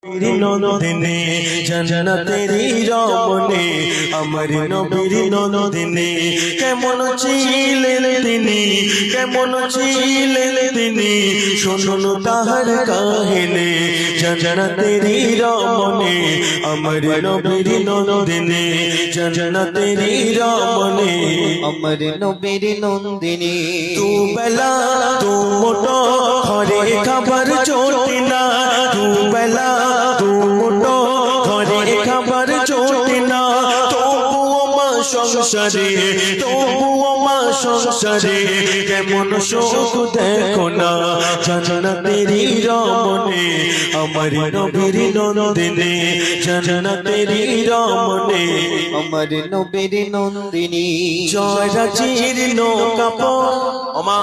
নন্দিনী জান্নাতেরি রমণী আমার নবীর নন্দিনী কেমন ছিলেন তিনি কেমন ছিলেন তিনি শুনুন তাহার কাহিনী জান্নাতেরি রমণী আমার নবীর নন্দিনী জান্নাতেরি রমণী আমার নবীর নন্দিনী তু বেলা তু মোটো ঘরে খাবার চোটি না তু বেলা তু মোটো ঘরে খাবার চোটি না তবুও মা সংসারে তবুও মা সংসারে কেমন শোক দেখো না জান্নাতেরি রমণী আমার নবীর নন্দিনী জান্নাতেরি রমণী আমার নবীর নন্দিনী জয়রাজির নৌকাপড় ওমা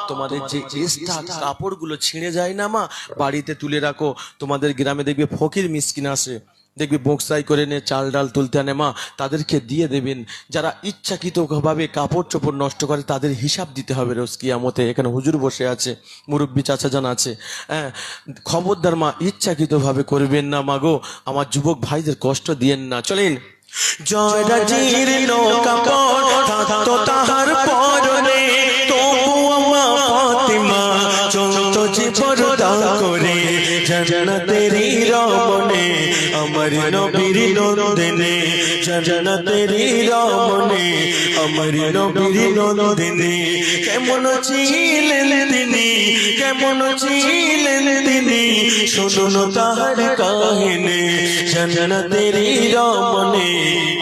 তোমাদের যে এক্সট্রা কাপড়গুলো ছিঁড়ে যায় না মা বাড়িতে তুলে রাখো তোমাদের গ্রামে দেখবে ফকির মিসকিন আসে দেখবি বক্সাই করে নিয়ে চাল ডাল তুলতে আনে মা তাদেরকে দিয়ে দেবেন যারা ইচ্ছাকৃতভাবে কাপড় চোপড় নষ্ট করে তাদের হিসাব দিতে হবে রোজ কিয়ামতে এখানে হুজুর বসে আছে মুরব্বী চাচাজান আছে হ্যাঁ খবরদার মা ইচ্ছাকৃতভাবে করবেন না মা গো আমার যুবক ভাইদের কষ্ট দিয়েন না চলেন জয়রাজির নৌকাপড় থাকতো তাহার পরনে তবুও মা ফাতিমা চলত যে পর্দা করে জান্নাতেরি রমণী আমার নবীর নন্দিনী জান্নাতেরি রমণী আমার নবীর নন্দিনী কেমন ছিলেন তিনি কেমন ছিলেন তিনি শুনুন তাহার কাহিনী জান্নাতেরি রমণী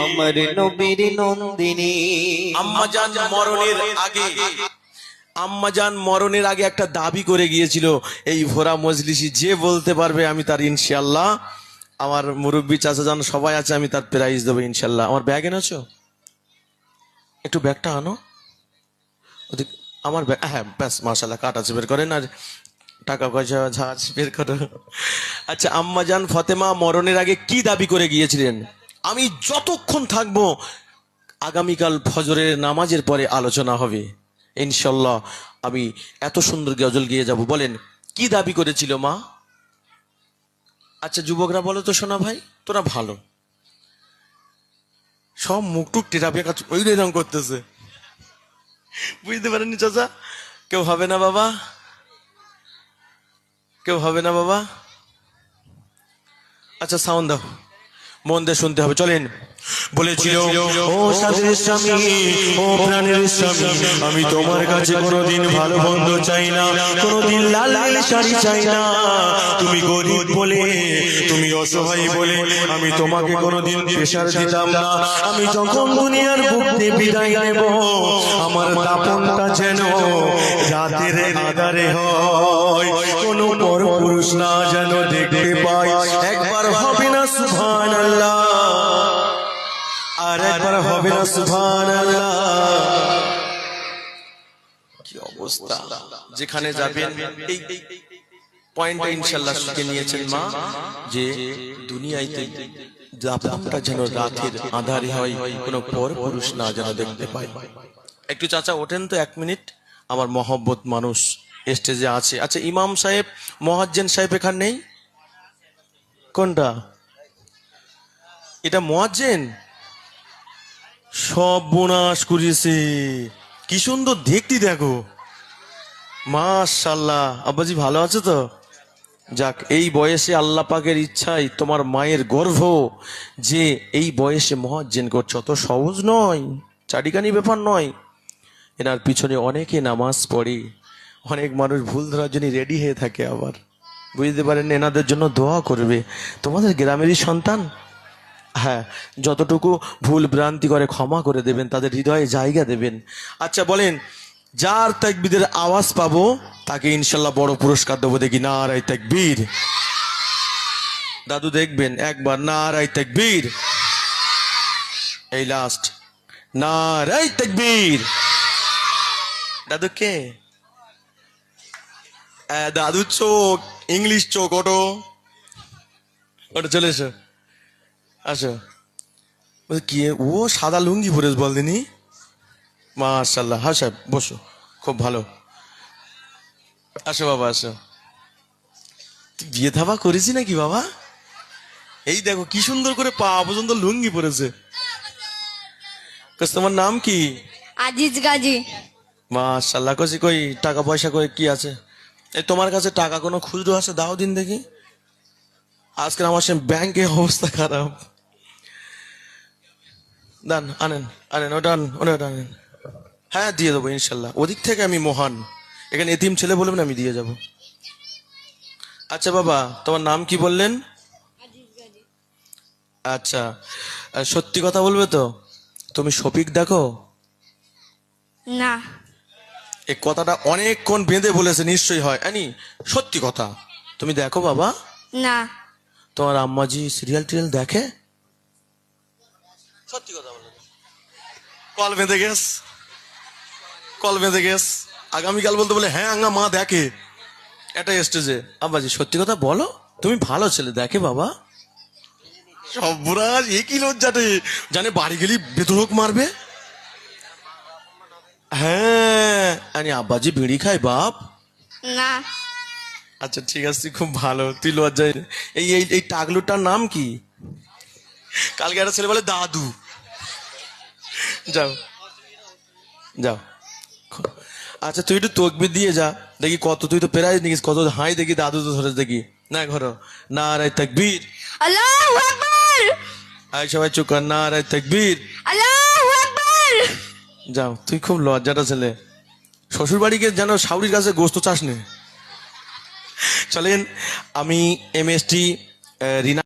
আমার নবীর নন্দিনী আম্মাজান মরণের আগে একটা দাবি করে গিয়েছিল এই ভোরা মজলিসি যে বলতে পারবে আমি তার ইনশাআল্লাহ আমার মুরব্বী চাচাজান সবাই আছে আমি তার প্রাইজ দেবো ইনশাআল্লাহ আমার ব্যাগ এনেছো একটু ব্যাগটা আনো ওদিক আমার ব্যাগ হ্যাঁ ব্যাস মাশাআল্লাহ কাট আছে বের করেন আর টাকা পয়সা যা আছে বের করো আচ্ছা আম্মাজান ফতেমা মরণের আগে কি দাবি করে গিয়েছিলেন আমি যতক্ষণ থাকবো আগামীকাল ফজরের নামাজের পরে আলোচনা হবে ইনশাল্লাহ আমি এত সুন্দর গজল গিয়ে যাব বলেন কি দাবি করেছিল মা আচ্ছা যুবকরা বলো তো শোনা ভাই তোরা ভালো সব মুখটুক টেরা বেকা ওই রকম করতেছে বুঝতে পারেননি চাচা কেউ হবে না বাবা কেউ হবে না বাবা আচ্ছা সাউন্ড দাও মন দিয়ে শুনতে হবে চলেন বলেছিল ও সাদের স্বামী ও প্রাণের স্বামী আমি তোমার কাছে কোনোদিন ভালো বন্ধ চাই না কোনোদিন লাল লাল শাড়ি চাই না তুমি গরিব বলে তুমি অসহায় বলে আমি তোমাকে কোনোদিন প্রেসার দিতাম না আমি যখন দুনিয়ার বুক দিয়ে বিদায় নেব আমার দাপনটা যেন রাতের আধারে হয় কোনো পরপুরুষ না যেন দেখতে পাই একবার হবে না সুবহানাল্লাহ আর একবার হবে না সুবহানাল্লাহ কি অবস্থা যেখানে যাবেন এই পয়েন্টটা ইনশাআল্লাহ শিখে নিয়েছেন মা যে দুনিয়াতে দাপনটা যেন রাতের আঁধারে হয় কোনো পরপুরুষ না যেন দেখতে পায় একটু চাচা ওঠেন তো 1 মিনিট আমার মহব্বত মানুষ স্টেজে আছে আচ্ছা ইমাম সাহেব মুয়াজ্জিন সাহেব এখানে নেই কোনটা এটা মুয়াজ্জিন সব বোনাস করেছে কি সুন্দর দেখতে দেখো মাশাআল্লাহ আব্বাজি ভালো আছে তো যাক এই বয়সে আল্লাহ পাকের ইচ্ছায় তোমার মায়ের গর্ভ যে এই বয়সে মুয়াজ্জিন করছো তো সহজ নয় চাটিকানি ব্যাপার নয় এনার পিছনে অনেকে নামাজ পড়ে অনেক মানুষ ভুল ধরার জন্য রেডি হয়ে থাকে আবার বুঝতে পারেন এনাদের জন্য দোয়া করবে তোমাদের গ্রামেরই সন্তান হ্যাঁ যতটুকু ভুল ভ্রান্তি করে ক্ষমা করে দেবেন তাদের হৃদয়ে জায়গা দেবেন আচ্ছা বলেন যার তাকবীরের আওয়াজ পাবো তাকে ইনশাল্লাহ বড় পুরস্কার দেবো দেখি নারায়ে তাকবীর দাদু দেখবেন একবার নারায়ে তাকবীর এই লাস্ট নারায়ে তাকবীর দাদু কে দাদু চোখ ইংলিশ চোখ ওটো চলে এসো আসো কি ও সাদা লুঙ্গি পরেছ বল দিনি মাশাআল্লাহ হ্যাঁ সাহেব বসো খুব ভালো আসো বাবা আসো তুই বিয়ে থাবা করেছি নাকি বাবা এই দেখো কি সুন্দর করে পা পর্যন্ত লুঙ্গি পরেছে। কস তোমার নাম কি? আজিজ গাজী। মাশাআল্লাহ। কসি কই টাকা পয়সা কই কি আছে? এই তোমার কাছে টাকা কোনো খুচরো আছে? দাও দিন দেখি। আজকে আমার সে ব্যাংকে অবস্থা খারাপ। দান আনেন আনেন ওটা ওটা আনেন। হ্যাঁ দিয়ে দেবো ইনশাল্লাহ, ওদিক থেকে আমি মহান। এখানে এতিম ছেলে বলবেন আমি দিয়ে যাব। আচ্ছা বাবা তোমার নাম কি বললেন? আচ্ছা সত্যি কথা বলবে তো? তুমি শফিক দেখো? না। এই কথাটা অনেকক্ষণ বেঁধে বলেছে, নিশ্চয়ই হয় আনি সত্যি কথা। তুমি দেখো বাবা? না। তোমার আম্মাজি সিরিয়াল টিরিয়াল দেখে? সত্যি কথা বলো। কল বেঁধে গেস, কল বেঁধে গেস। আগামীকাল বলতে বলে হ্যাঁ আঙ্গা মা দেখে এটা স্টেজে। আব্বাজি সত্যি কথা বলো, তুমি ভালো ছেলে দেখে বাবা? সব্বরাজ একই লজ্জাটে, জানে বাড়ি গেলি বেতরক মারবে। হ্যাঁ আনি আব্বাজি বিড়ি খায় বাপ? না। আচ্ছা ঠিক আছে খুব ভালো, তুই লজ্জায়। এই এই এই টাগলুটার নাম কি? কালকে একটা ছেলে বলে দাদু। যাও যাও। আচ্ছা তুই একটু তকবির দিয়ে যা দেখি কত, তুই তো প্রাইজ নিস কত, হাই দেখি দাদু তো ধরে দেখি না। ঘর না রায় তাকবীর, আল্লাহু আকবার। আয় সবাই চুপ কর, না রায় তাকবীর। আল্লাহু আকবার। যাও, তুই খুব লজ্জাটা ছেলে। শ্বশুর বাড়িকে যেন শাউরির কাছে গোস্ত চাস নে। চলেন আমি MST রিনা